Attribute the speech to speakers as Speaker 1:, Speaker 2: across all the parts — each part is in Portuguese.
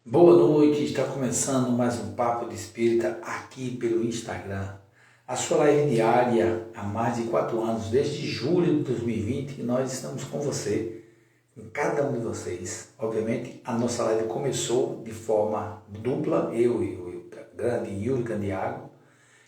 Speaker 1: Boa noite, está começando mais um Papo de Espírita aqui pelo Instagram. A sua live diária há mais de 4 anos, desde julho de 2020, nós estamos com você, com cada um de vocês. Obviamente, a nossa live começou de forma dupla, eu e o grande Yuri Candiago,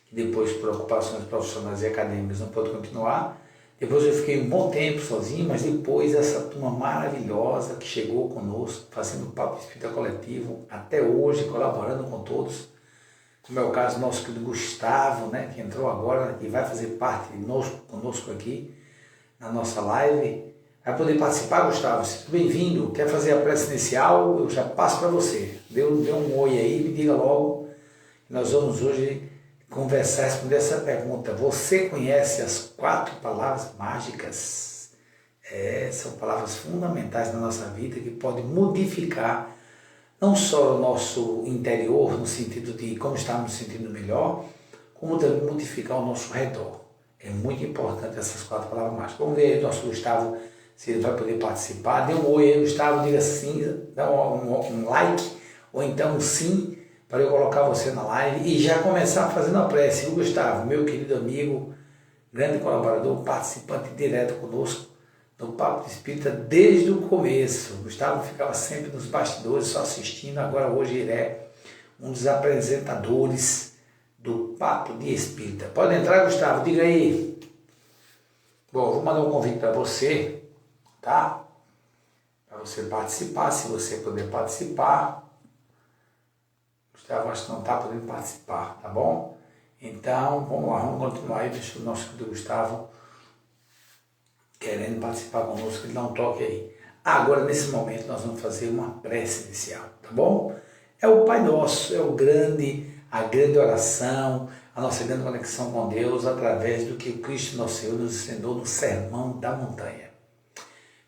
Speaker 1: que depois, por ocupações profissionais e acadêmicas, não pôde continuar. Depois eu fiquei um bom tempo sozinho, mas depois essa turma maravilhosa que chegou conosco, fazendo Papo Espírita Coletivo, até hoje, colaborando com todos, como é o caso do nosso querido Gustavo, né, que entrou agora e vai fazer parte conosco aqui na nossa live. Vai poder participar, Gustavo, seja bem-vindo. Quer fazer a prece inicial? Eu já passo para você. Dê um oi aí, me diga logo. Nós vamos hoje conversar, responder essa pergunta. Você conhece as 4 palavras mágicas? São palavras fundamentais na nossa vida que podem modificar não só o nosso interior, no sentido de como estamos nos sentindo melhor, como também modificar o nosso redor. É muito importante essas 4 palavras mágicas. Vamos ver aí o nosso Gustavo, se ele vai poder participar. Dê um oi aí, Gustavo, diga sim, dá um like, ou então um sim, para eu colocar você na live e já começar fazendo a prece. O Gustavo, meu querido amigo, grande colaborador, participante direto conosco do Papo Espírita desde o começo. O Gustavo ficava sempre nos bastidores, só assistindo. Agora hoje ele é um dos apresentadores do Papo de Espírita. Pode entrar, Gustavo, diga aí. Bom, vou mandar um convite para você, tá? Para você participar, se você puder participar. Gustavo acho que não está podendo participar, tá bom? Então, vamos lá, vamos continuar aí, deixa o nosso querido Gustavo querendo participar conosco, ele dá um toque aí. Agora, nesse momento, nós vamos fazer uma prece inicial, tá bom? É o Pai Nosso, é a grande oração, a nossa grande conexão com Deus através do que o Cristo nosso Senhor nos ensinou no Sermão da Montanha.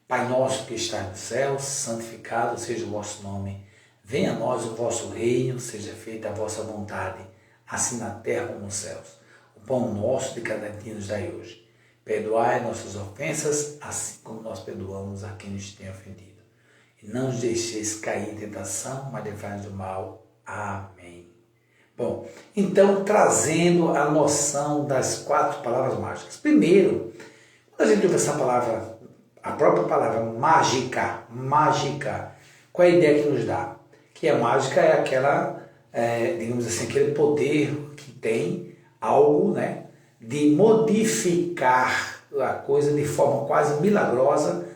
Speaker 1: Pai nosso que está no céu, santificado seja o vosso nome. Venha a nós o vosso reino, seja feita a vossa vontade, assim na terra como nos céus. O pão nosso de cada dia nos dai hoje. Perdoai nossas ofensas, assim como nós perdoamos a quem nos tem ofendido. E não nos deixeis cair em tentação, mas livrai-nos do mal. Amém. Bom, então trazendo a noção das 4 palavras mágicas. Primeiro, quando a gente ouve essa palavra, a própria palavra mágica, qual é a ideia que nos dá? Que a mágica é aquela, digamos assim, aquele poder que tem algo, né, de modificar a coisa de forma quase milagrosa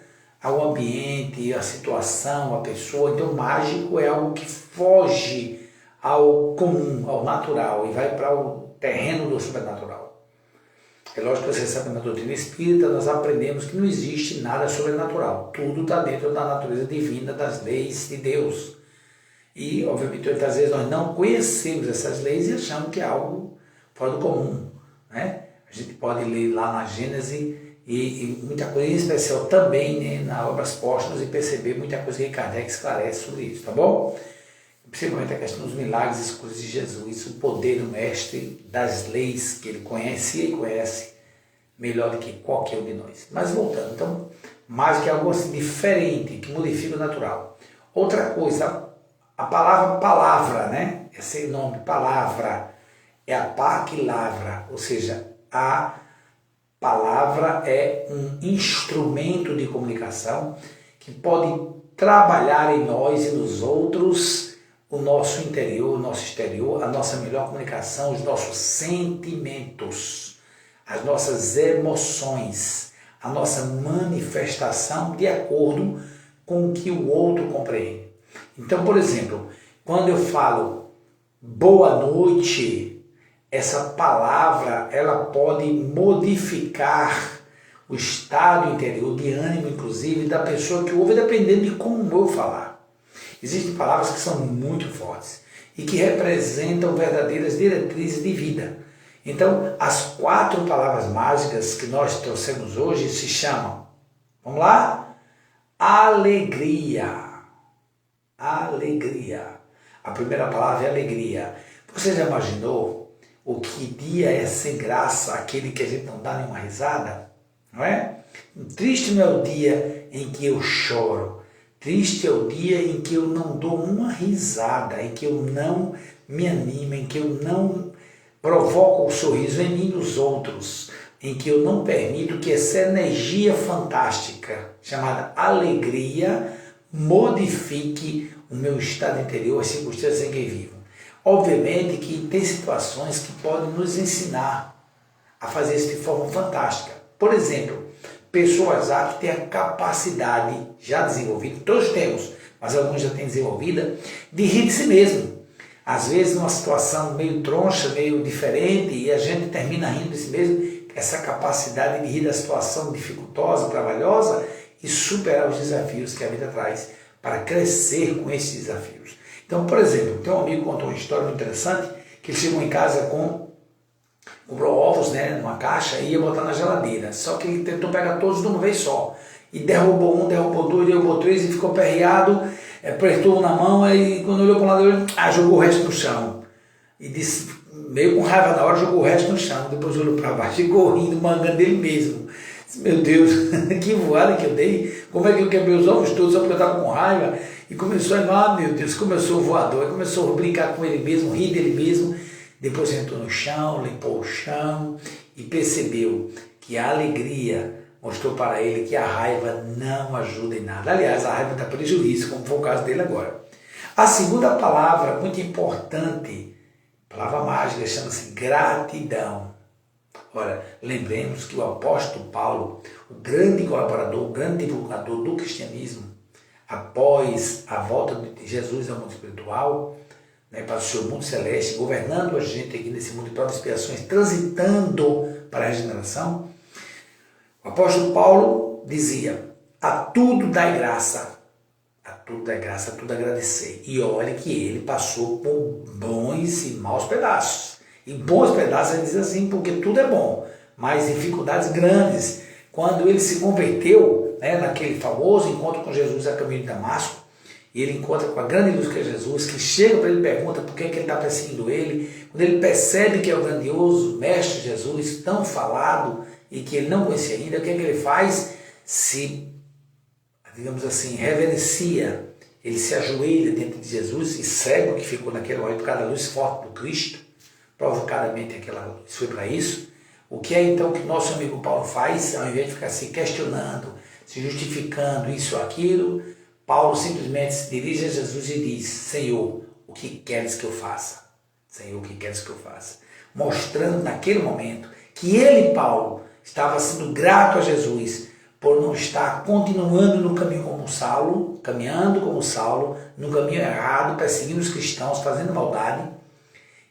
Speaker 1: ao ambiente, à situação, à pessoa. Então, mágico é algo que foge ao comum, ao natural e vai para o terreno do sobrenatural. É lógico que você sabe, na doutrina espírita nós aprendemos que não existe nada sobrenatural. Tudo está dentro da natureza divina, das leis de Deus. E, obviamente, muitas vezes nós não conhecemos essas leis e achamos que é algo fora do comum, né? A gente pode ler lá na Gênesis e muita coisa, em especial também, né, nas obras póstumas, e perceber muita coisa que Kardec esclarece sobre isso, tá bom? Principalmente a questão dos milagres e coisas de Jesus, o poder do Mestre, das leis que ele conhecia e conhece melhor do que qualquer um de nós. Mas voltando, então, mágica é algo assim diferente, que modifica o natural. Outra coisa, a palavra, né? Esse nome, palavra, é a pá que lavra, ou seja, a palavra é um instrumento de comunicação que pode trabalhar em nós e nos outros o nosso interior, o nosso exterior, a nossa melhor comunicação, os nossos sentimentos, as nossas emoções, a nossa manifestação de acordo com o que o outro compreende. Então, por exemplo, quando eu falo boa noite, essa palavra ela pode modificar o estado interior de ânimo, inclusive, da pessoa que ouve, dependendo de como eu falar. Existem palavras que são muito fortes e que representam verdadeiras diretrizes de vida. Então, as 4 palavras mágicas que nós trouxemos hoje se chamam, vamos lá? Alegria. Alegria. A primeira palavra é alegria. Você já imaginou o que dia é sem graça, aquele que a gente não dá nenhuma risada? Não é? Triste não é o dia em que eu choro. Triste é o dia em que eu não dou uma risada, em que eu não me animo, em que eu não provoco o sorriso em mim e nos outros, em que eu não permito que essa energia fantástica, chamada alegria, modifique o meu estado interior, as circunstâncias em que vivo. Obviamente que tem situações que podem nos ensinar a fazer isso de forma fantástica. Por exemplo, pessoas que têm a capacidade já desenvolvida, todos temos, mas alguns já têm desenvolvida, de rir de si mesmo. Às vezes numa situação meio troncha, meio diferente, e a gente termina rindo de si mesmo, essa capacidade de rir da situação dificultosa, trabalhosa, e superar os desafios que a vida traz para crescer com esses desafios. Então, por exemplo, tem um amigo que contou uma história muito interessante, que ele chegou em casa comprou ovos, né, numa caixa e ia botar na geladeira. Só que ele tentou pegar todos de uma vez só. E derrubou um, derrubou dois, derrubou três e ficou perreado, apertou um na mão e quando olhou para um lado, jogou o resto no chão. E disse, meio com raiva na hora, jogou o resto no chão. Depois olhou para baixo e ficou rindo, mangando dele mesmo. Disse, meu Deus, que voada que eu dei. Como é que eu quebrei os ovos todos só porque eu estava com raiva? E começou a, meu Deus, começou o voador. Começou a brincar com ele mesmo, rir dele mesmo. Depois sentou no chão, limpou o chão e percebeu que a alegria mostrou para ele que a raiva não ajuda em nada. Aliás, a raiva dá prejuízo, como foi o caso dele agora. A segunda palavra, muito importante, palavra mágica, chama-se gratidão. Ora, lembremos que o apóstolo Paulo, o grande colaborador, o grande divulgador do cristianismo, após a volta de Jesus ao mundo espiritual, para o seu mundo celeste, governando a gente aqui nesse mundo de provas e expiações, transitando para a regeneração, o apóstolo Paulo dizia, a tudo dai graça, a tudo dai graça, a tudo agradecer. E olha que ele passou por bons e maus pedaços. E bons pedaços ele diz assim, porque tudo é bom, mas dificuldades grandes. Quando ele se converteu, naquele famoso encontro com Jesus a caminho de Damasco, e ele encontra com a grande luz que é Jesus, que chega para ele e pergunta por que ele está perseguindo ele. Quando ele percebe que é o grandioso Mestre Jesus, tão falado, e que ele não conhecia ainda, o que ele faz? Se, digamos assim, reverencia. Ele se ajoelha diante de Jesus e cego que ficou naquele momento por causa da luz forte do Cristo, provocadamente aquela luz foi para isso. O que é então que nosso amigo Paulo faz? Ao invés de ficar se questionando, se justificando isso ou aquilo, Paulo simplesmente se dirige a Jesus e diz, Senhor, o que queres que eu faça? Senhor, o que queres que eu faça? Mostrando naquele momento que ele, Paulo, estava sendo grato a Jesus por não estar continuando no caminho como Saulo, caminhando como Saulo, no caminho errado, perseguindo os cristãos, fazendo maldade,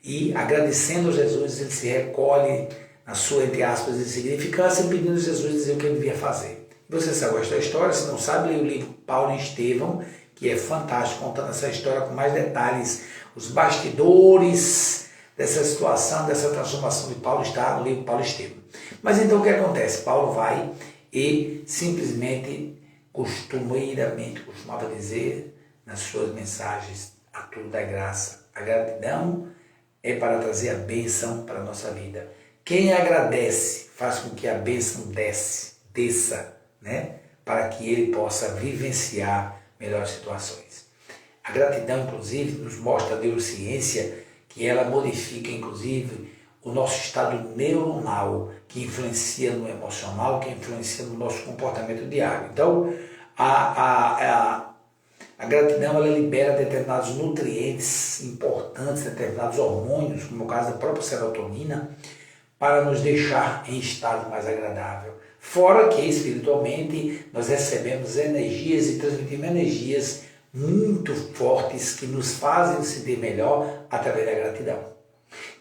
Speaker 1: e agradecendo a Jesus, ele se recolhe na sua, entre aspas, insignificância, pedindo a Jesus dizer o que ele devia fazer. Você sabe esta história, se não sabe, leia o livro Paulo e Estevão, que é fantástico, contando essa história com mais detalhes, os bastidores dessa situação, dessa transformação de Paulo, está no livro Paulo e Estevão. Mas então o que acontece? Paulo vai e simplesmente, costumava dizer nas suas mensagens, a tudo dá graça. A gratidão é para trazer a bênção para a nossa vida. Quem agradece faz com que a bênção desça, para que ele possa vivenciar melhores situações. A gratidão, inclusive, nos mostra a neurociência que ela modifica, inclusive, o nosso estado neuronal, que influencia no emocional, que influencia no nosso comportamento diário. Então, a gratidão ela libera determinados nutrientes importantes, determinados hormônios, como no caso da própria serotonina, para nos deixar em estado mais agradável. Fora que, espiritualmente, nós recebemos energias e transmitimos energias muito fortes que nos fazem nos sentir melhor através da gratidão.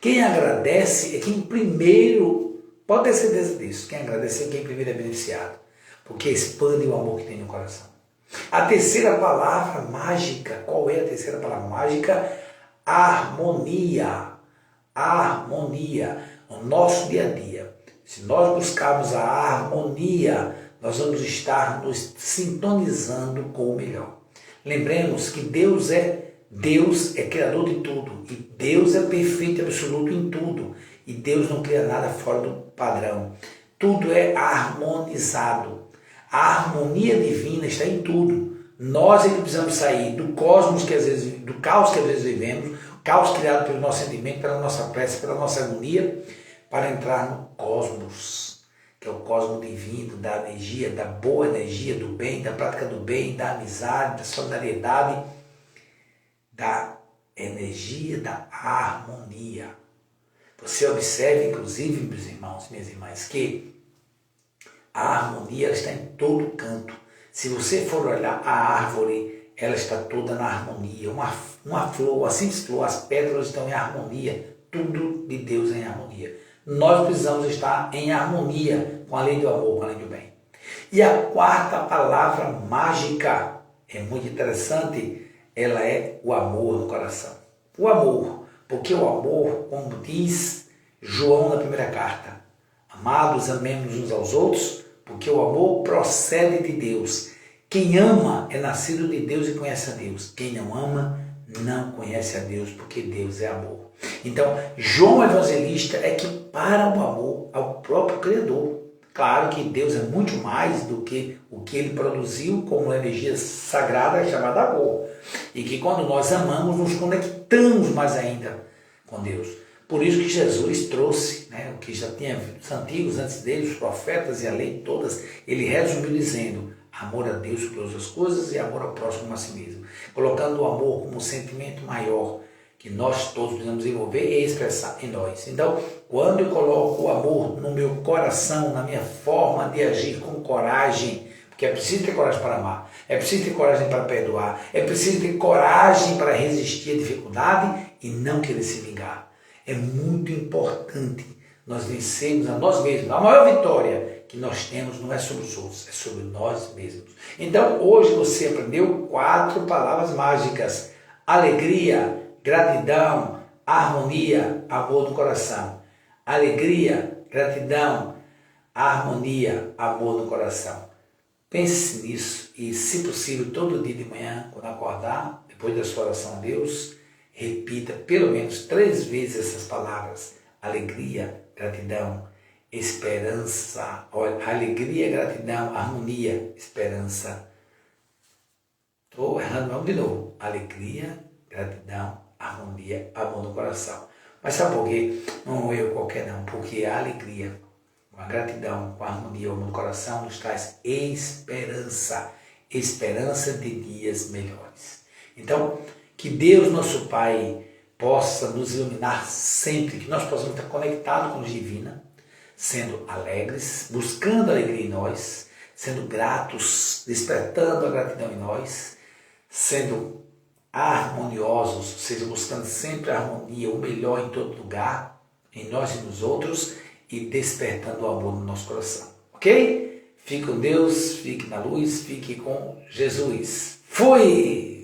Speaker 1: Quem agradece é quem primeiro, pode ter certeza disso, quem agradece é quem primeiro é beneficiado, porque expande o amor que tem no coração. A terceira palavra mágica, qual é a terceira palavra mágica? Harmonia. Harmonia no nosso dia a dia. Se nós buscarmos a harmonia, nós vamos estar nos sintonizando com o melhor. Lembremos que Deus é criador de tudo, e Deus é perfeito e absoluto em tudo, e Deus não cria nada fora do padrão. Tudo é harmonizado. A harmonia divina está em tudo, Nós é que precisamos sair do cosmos que às vezes, do caos que às vezes vivemos, caos criado pelo nosso sentimento, pela nossa prece, pela nossa agonia, para entrar no cosmos, que é o cosmos divino, da energia, da boa energia, do bem, da prática do bem, da amizade, da solidariedade, da energia da harmonia. Você observe, inclusive, meus irmãos, minhas irmãs, que a harmonia ela está em todo canto. Se você for olhar a árvore, ela está toda na harmonia. Uma flor, a simples flor, as pétalas estão em harmonia. Tudo de Deus é em harmonia. Nós precisamos estar em harmonia com a lei do amor, com a lei do bem. E a quarta palavra mágica, é muito interessante, ela é o amor no coração. O amor, porque o amor, como diz João na primeira carta, amados, amemos uns aos outros, porque o amor procede de Deus. Quem ama é nascido de Deus e conhece a Deus. Quem não ama, não conhece a Deus, porque Deus é amor. Então, João Evangelista equipara o amor ao próprio Criador. Claro que Deus é muito mais do que o que ele produziu como energia sagrada chamada amor. E que quando nós amamos, nos conectamos mais ainda com Deus. Por isso que Jesus trouxe, o que já tinha os antigos antes dele, os profetas e a lei todas, ele resumiu dizendo: amor a Deus sobre todas as coisas e amor ao próximo como a si mesmo. Colocando o amor como um sentimento maior que nós todos precisamos desenvolver e expressar em nós. Então, quando eu coloco o amor no meu coração, na minha forma de agir com coragem, porque é preciso ter coragem para amar, é preciso ter coragem para perdoar, é preciso ter coragem para resistir à dificuldade e não querer se vingar. É muito importante nós vencermos a nós mesmos. A maior vitória que nós temos não é sobre os outros, é sobre nós mesmos. Então, hoje você aprendeu 4 palavras mágicas: alegria, gratidão, harmonia, amor no coração. Alegria, gratidão, harmonia, amor no coração. Pense nisso e, se possível, todo dia de manhã, quando acordar, depois da sua oração a Deus, repita pelo menos 3 vezes essas palavras: alegria, gratidão, esperança. Olha, alegria, gratidão, harmonia, esperança. Estou errando, vamos de novo. Alegria, gratidão, harmonia, amor no coração. Mas sabe por quê? Não é um erro qualquer não, porque a alegria, com a gratidão, com a harmonia, o amor no coração nos traz esperança, esperança de dias melhores. Então, que Deus, nosso Pai, possa nos iluminar sempre, que nós possamos estar conectados com a luz divina, sendo alegres, buscando a alegria em nós, sendo gratos, despertando a gratidão em nós, sendo harmoniosos, ou seja, buscando sempre a harmonia, o melhor em todo lugar, em nós e nos outros, e despertando o amor no nosso coração. Ok? Fique com Deus, fique na luz, fique com Jesus. Fui!